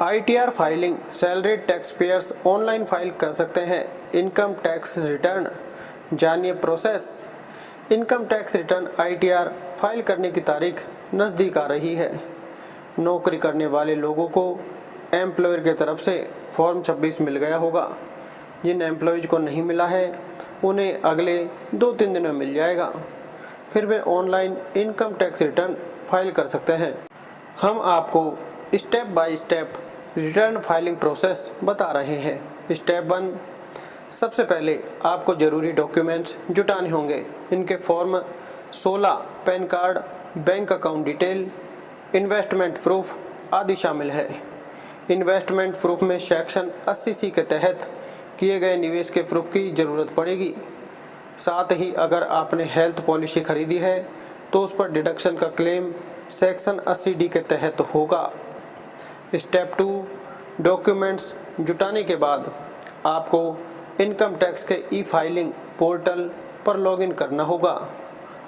ITR filing salary tax payers online file कर सकते हैं इनकम टैक्स रिटर्न। जानिए process. Income tax return ITR file करने की तारीख नज़दीक आ रही है। नौकरी करने वाले लोगों को एम्प्लॉयर की तरफ से फॉर्म 26 मिल गया होगा। जिन एम्प्लॉयज़ को नहीं मिला है उन्हें अगले 2-3 दिन में मिल जाएगा। फिर वे online income tax return file कर सकते हैं। हम आपको step by step return filing process बता रहे हैं। स्टेप 1, सबसे पहले आपको ज़रूरी डॉक्यूमेंट्स जुटाने होंगे। इनके form 16, pan card, bank account detail, investment proof आदि शामिल है। इन्वेस्टमेंट प्रूफ में सेक्शन 80C के तहत किए गए निवेश के प्रूफ की ज़रूरत पड़ेगी। साथ ही अगर आपने हेल्थ पॉलिसी खरीदी है तो उस पर डिडक्शन का क्लेम सेक्शन 80D के तहत होगा। स्टेप 2, डॉक्यूमेंट्स जुटाने के बाद आपको इनकम टैक्स के ई-फाइलिंग पोर्टल पर लॉगिन करना होगा।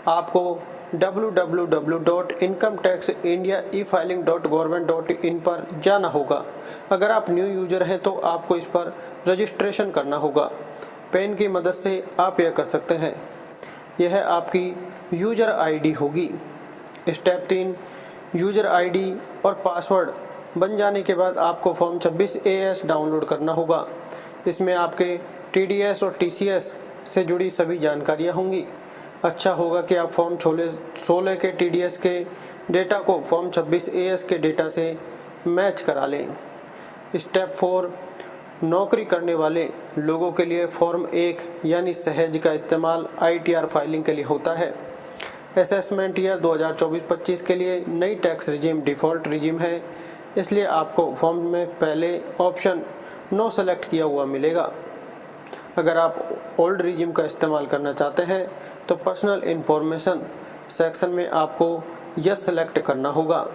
आपको www.incometaxindiaefiling.government.in पर जाना होगा। अगर आप न्यू यूज़र हैं तो आपको इस पर रजिस्ट्रेशन करना होगा। पेन की मदद से आप यह कर सकते हैं। यह आपकी यूज़र आईडी होगी। स्टेप 3, यूज़र आईडी और पासवर्ड बन जाने के बाद आपको फॉर्म 26AS डाउनलोड करना होगा। इसमें आपके TDS और TCS से जुड़ी सभी जानकारियाँ होंगी। अच्छा होगा कि आप फॉर्म 16 के TDS के डेटा को फॉर्म 26AS के डेटा से मैच करा लें। स्टेप 4, नौकरी करने वाले लोगों के लिए फॉर्म 1 यानी सहज का इस्तेमाल ITR फाइलिंग के लिए होता है। असेसमेंट ईयर 2024-25 के लिए नई टैक्स रिजीम डिफ़ॉल्ट रिजीम है, इसलिए आपको फॉर्म में पहले ऑप्शन नो सेलेक्ट किया हुआ मिलेगा। अगर आप ओल्ड रिजीम का इस्तेमाल करना चाहते हैं तो पर्सनल इन्फॉर्मेशन सेक्शन में आपको यस सेलेक्ट करना होगा।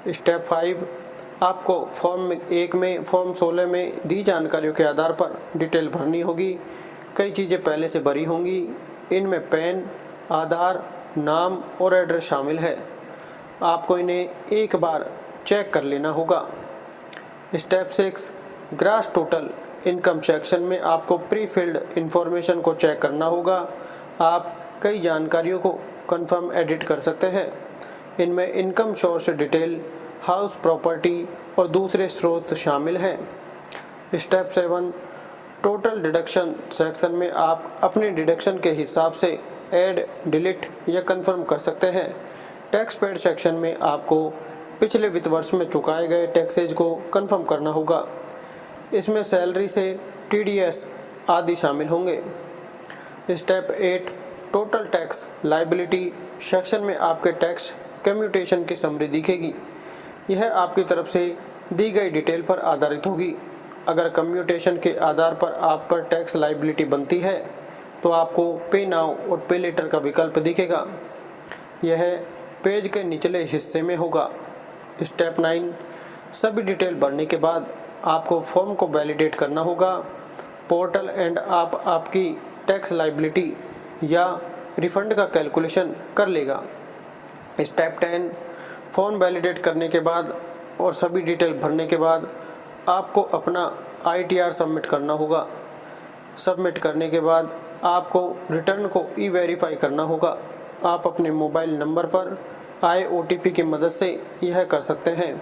स्टेप 5, आपको फॉर्म 1 में फॉर्म 16 में दी जानकारियों के आधार पर डिटेल भरनी होगी। कई चीज़ें पहले से भरी होंगी। इनमें पैन, आधार, नाम और एड्रेस शामिल है। आपको इन्हें एक बार चेक कर लेना होगा। Step 6, grass total income section में आपको प्री फिल्ड इंफॉर्मेशन को चेक करना होगा। आप कई जानकारियों को कंफर्म एडिट कर सकते हैं। इनमें income source detail, house property और दूसरे स्रोत शामिल हैं। स्टेप 7, टोटल डिडक्शन सेक्शन में आप अपने डिडक्शन के हिसाब से ऐड, डिलीट या कंफर्म कर सकते हैं। टैक्स पेड सेक्शन में आपको पिछले वित्त वर्ष में चुकाए गए टैक्सेज को कंफर्म करना होगा। इसमें सैलरी से TDS आदि शामिल होंगे। Step 8, total tax liability section में आपके टैक्स कम्यूटेशन की समरी दिखेगी। यह आपकी तरफ से दी गई डिटेल पर आधारित होगी। अगर कम्यूटेशन के आधार पर आप पर टैक्स लायबिलिटी बनती है तो आपको पे नाउ और पे लेटर का विकल्प दिखेगा। यह पेज के निचले हिस्से में होगा। स्टेप 9, सभी डिटेल भरने के बाद आपको फॉर्म को वैलिडेट करना होगा। पोर्टल एंड आप आपकी टैक्स लायबिलिटी या रिफंड का कैलकुलेशन कर लेगा। स्टेप 10, फॉर्म वैलिडेट करने के बाद और सभी डिटेल भरने के बाद आपको अपना ITR सबमिट करना होगा। सबमिट करने के बाद आपको रिटर्न को ई-वेरीफाई करना होगा। आप अपने मोबाइल नंबर पर आए OTP की मदद से यह कर सकते हैं।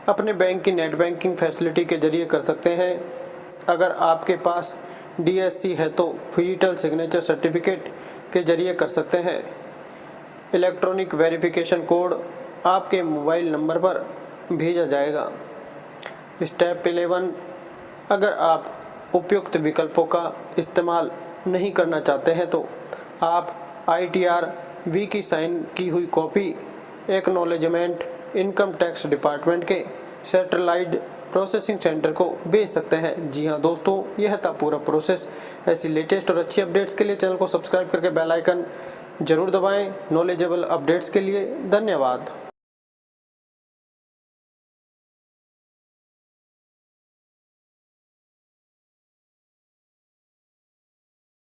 अपने बैंक की नेट बैंकिंग फैसिलिटी के जरिए कर सकते हैं। अगर आपके पास DSC है तो डिजिटल सिग्नेचर सर्टिफिकेट के जरिए कर सकते हैं। इलेक्ट्रॉनिक वेरिफिकेशन कोड आपके मोबाइल नंबर पर भेजा जाएगा। स्टेप 11, अगर आप उपयुक्त विकल्पों का इस्तेमाल नहीं करना चाहते हैं तो आप ITR V की साइन की हुई copy acknowledgement income tax department के सेंट्रलाइज्ड प्रोसेसिंग सेंटर को भेज सकते हैं। जी हाँ दोस्तों, यह था पूरा प्रोसेस। ऐसी लेटेस्ट और अच्छी अपडेट्स के लिए चैनल को सब्सक्राइब करके बेल आइकन जरूर दबाएं। नॉलेजेबल अपडेट्स के लिए धन्यवाद।